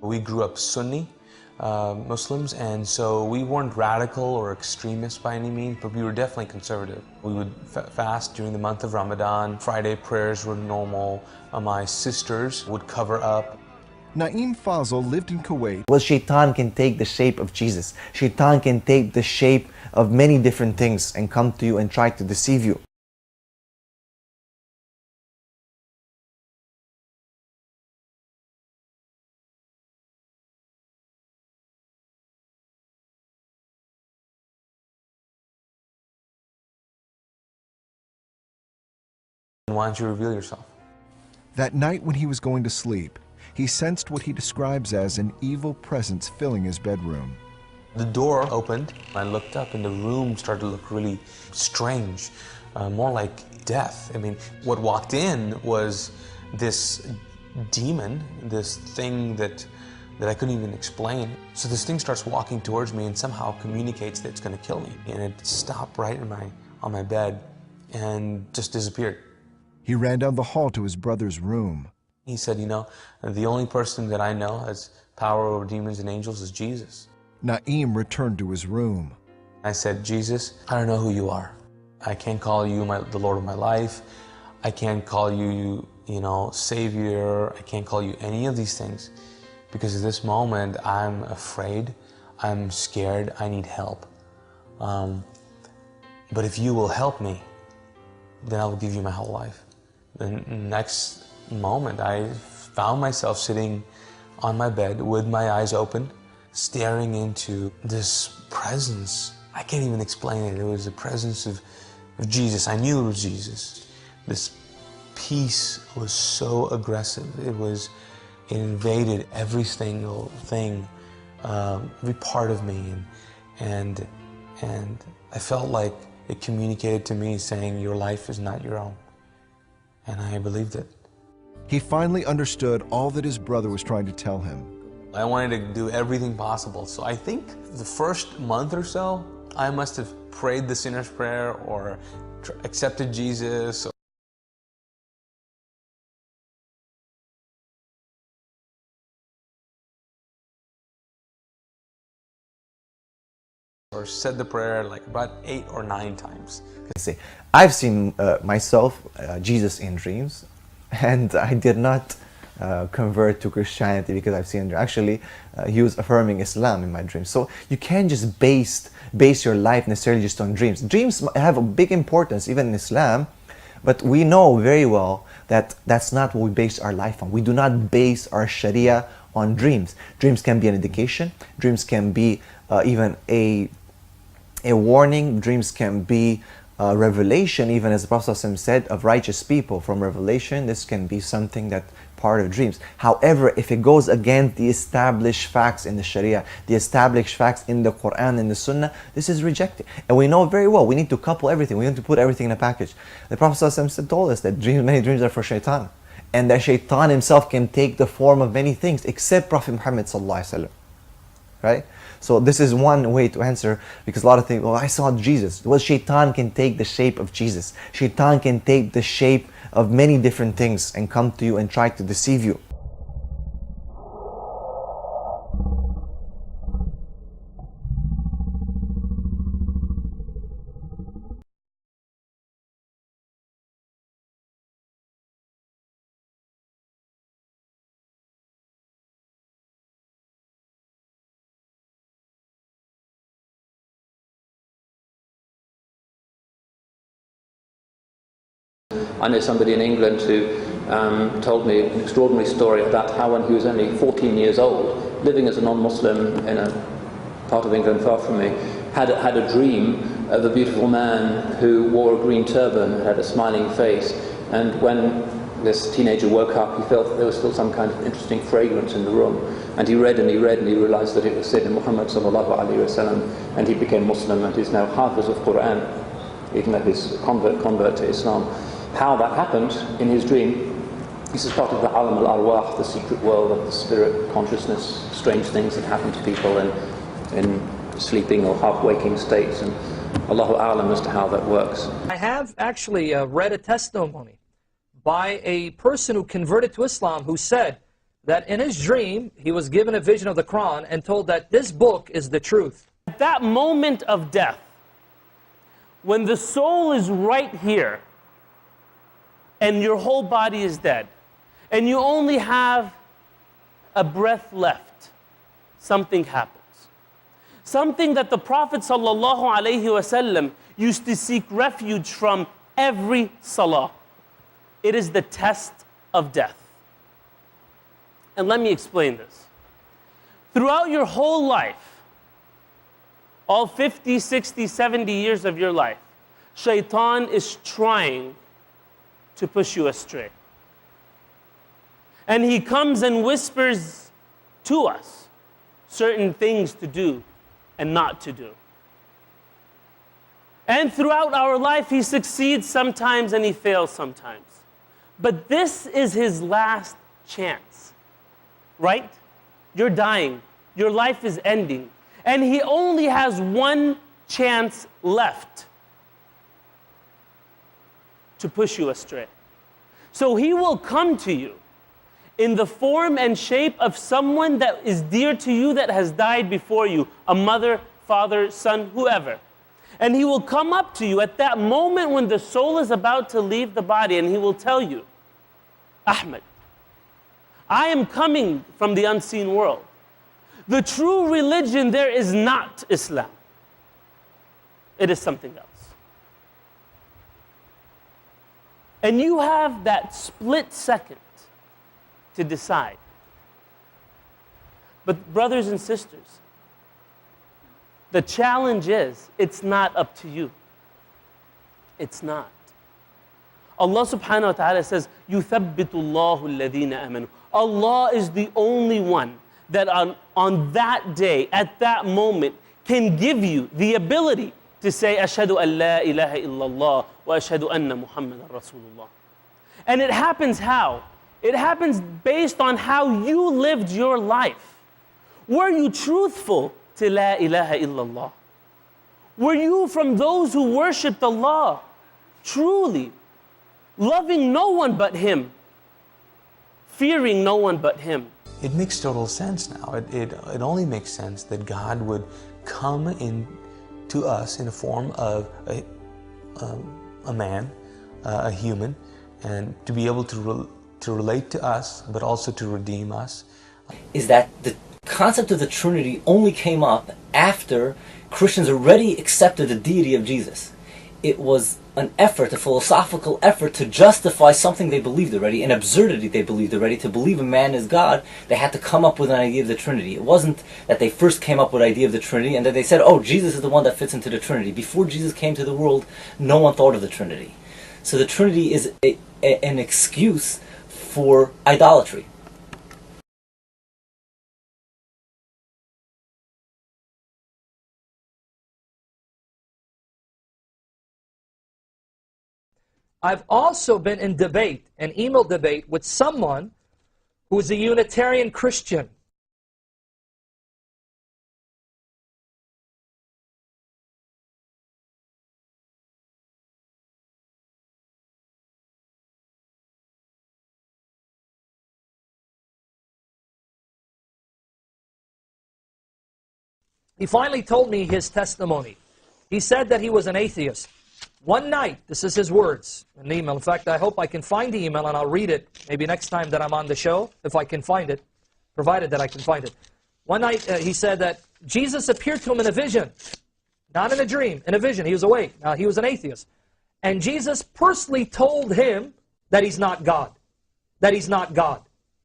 We grew up Sunni Muslims, and so we weren't radical or extremist by any means, but we were definitely conservative. We would fast during the month of Ramadan. Friday prayers were normal. My sisters would cover up. Naeem Fazal lived in Kuwait. Well, shaitan can take the shape of Jesus. Shaitan can take the shape of many different things and come to you and try to deceive you. Why don't you reveal yourself? That night when he was going to sleep, he sensed what he describes as an evil presence filling his bedroom. The door opened. I looked up and the room started to look really strange, more like death. I mean, what walked in was this demon, this thing that I couldn't even explain. So this thing starts walking towards me and somehow communicates that it's going to kill me. And it stopped right on my bed and just disappeared. He ran down the hall to his brother's room. He said, you know, the only person that I know has power over demons and angels is Jesus. Naeem returned to his room. I said, Jesus, I don't know who you are. I can't call you the Lord of my life. I can't call you, Savior. I can't call you any of these things. Because at this moment, I'm afraid, I'm scared, I need help. But if you will help me, then I will give you my whole life. The next moment, I found myself sitting on my bed with my eyes open, staring into this presence. I can't even explain it. It was the presence of Jesus. I knew it was Jesus. This peace was so aggressive. It invaded every single thing, every part of me, and I felt like it communicated to me saying, your life is not your own. And I believed it. He finally understood all that his brother was trying to tell him. I wanted to do everything possible. So I think the first month or so, I must have prayed the sinner's prayer or accepted Jesus. Or said the prayer like about 8 or 9 times. I've seen myself, Jesus in dreams, and I did not convert to Christianity because I've seen actually he was affirming Islam in my dreams. So you can't just base your life necessarily just on dreams. Dreams have a big importance even in Islam, but we know very well that that's not what we base our life on. We do not base our Sharia on dreams. Dreams can be an indication. Dreams can be even a warning. Dreams can be revelation, even as the Prophet ﷺ said, of righteous people. From revelation, this can be something that part of dreams. However, if it goes against the established facts in the Sharia, the established facts in the Quran and the Sunnah, this is rejected. And we know very well, we need to couple everything. We need to put everything in a package. The Prophet ﷺ told us that many dreams are for shaitan, and that shaitan himself can take the form of many things except Prophet Muhammad ﷺ. Right? So this is one way to answer, because a lot of things, well, I saw Jesus. Well, shaitan can take the shape of Jesus. Shaitan can take the shape of many different things and come to you and try to deceive you. I know somebody in England who told me an extraordinary story about how when he was only 14 years old, living as a non-Muslim in a part of England far from me, had a dream of a beautiful man who wore a green turban, had a smiling face, and when this teenager woke up, he felt that there was still some kind of interesting fragrance in the room, and he read and he read and he realized that it was Sayyidina Muhammad sallallahu alaihi wasallam, and he became Muslim and is now Hafiz of Quran, even though he's convert to Islam. How that happened in his dream, this is part of the alam al-arwah, the secret world of the spirit consciousness, strange things that happen to people in sleeping or half-waking states, and Allahu a'lam as to how that works. I have actually read a testimony by a person who converted to Islam who said that in his dream, he was given a vision of the Quran and told that this book is the truth. At that moment of death, when the soul is right here, and your whole body is dead, and you only have a breath left, something happens. Something that the Prophet ﷺ used to seek refuge from every salah. It is the test of death. And let me explain this. Throughout your whole life, all 50, 60, 70 years of your life, Shaitan is trying to push you astray. And he comes and whispers to us certain things to do and not to do. And throughout our life, he succeeds sometimes and he fails sometimes. But this is his last chance, right? You're dying. Your life is ending. And he only has one chance left to push you astray. So he will come to you in the form and shape of someone that is dear to you that has died before you, a mother, father, son, whoever. And he will come up to you at that moment when the soul is about to leave the body, and he will tell you, Ahmed, I am coming from the unseen world. The true religion there is not Islam. It is something else. And you have that split second to decide. But brothers and sisters, the challenge is, it's not up to you. It's not. Allah subhanahu wa ta'ala says, يُثَبِّتُ اللَّهُ الَّذِينَ آمَنُوا. Allah is the only one that on that day, at that moment, can give you the ability to say, أَشْهَدُ أَن لَا إِلَهَ إِلَّا اللَّهُ وَأَشْهَدُ أَنَّ مُحَمَّدًا رَسُولُ اللَّهِ. And it happens how? It happens based on how you lived your life. Were you truthful to La ilaha illallah? Were you from those who worshipped Allah truly, loving no one but Him, fearing no one but Him? It makes total sense now. It only makes sense that God would come in to us in the form of a man, a human, and to be able to relate to us, but also to redeem us. Is that the concept of the Trinity only came up after Christians already accepted the deity of Jesus. It was an effort, a philosophical effort to justify something they believed already, an absurdity they believed already. To believe a man is God, they had to come up with an idea of the Trinity. It wasn't that they first came up with the idea of the Trinity and then they said, oh, Jesus is the one that fits into the Trinity. Before Jesus came to the world, no one thought of the Trinity. So the Trinity is an excuse for idolatry. I've also been in debate, an email debate, with someone who is a Unitarian Christian. He finally told me his testimony. He said that he was an atheist. One night, this is his words, an email. In fact, I hope I can find the email and I'll read it maybe next time that I'm on the show, if I can find it, provided that I can find it. One night, he said that Jesus appeared to him in a vision, not in a dream, in a vision. He was awake. Now, he was an atheist. And Jesus personally told him that he's not God, that he's not God.